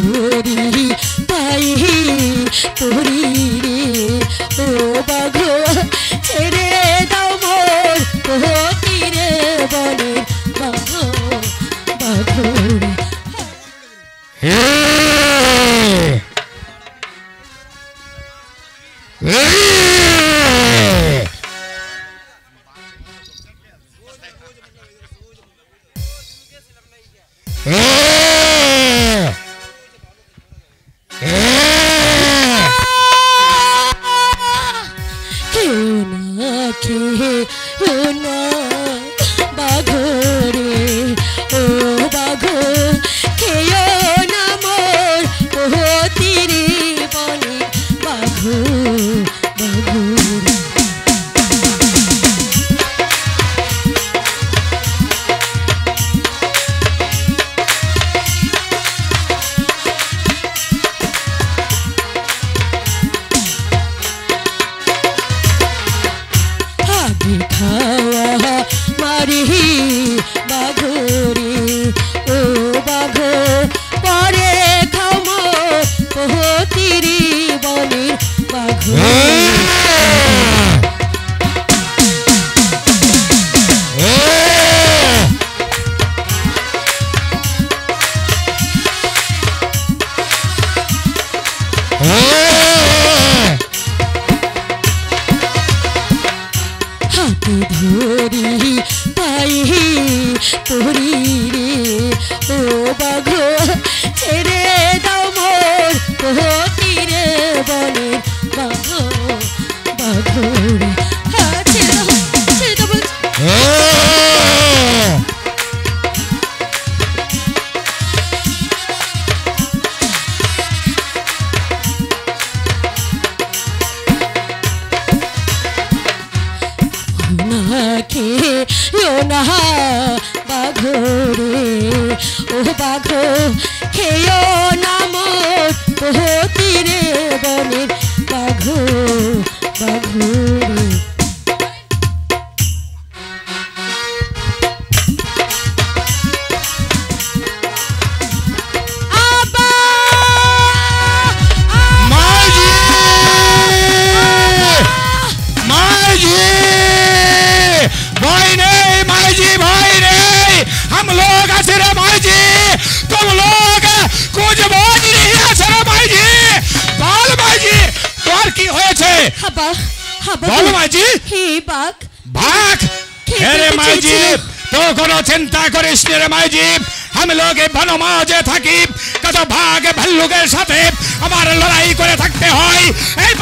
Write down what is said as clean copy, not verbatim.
ধরি তাই তোরি রে ও বাঘ ছেড়ে দাও মোর গতি রে বনে বাঘ বাঘ ধরি তাই তোরি রে ও বাঘ ছেড়ে দাও মোর গতি রে বনে বাঘ বাঘ ছেড়ে দাও না বাঘ রে ও বাঘ খেয়ো না মোর গতি রে বনের বাঘ বাঘ রে बोलो माजी बाघ बाघ अरे माजी तो कोनो चिंता करिस रे माजी हम लोग बन माजे থাকি কত ভাগ ভাল্লুকের সাথে আমার লড়াই করে থাকতে হয় এই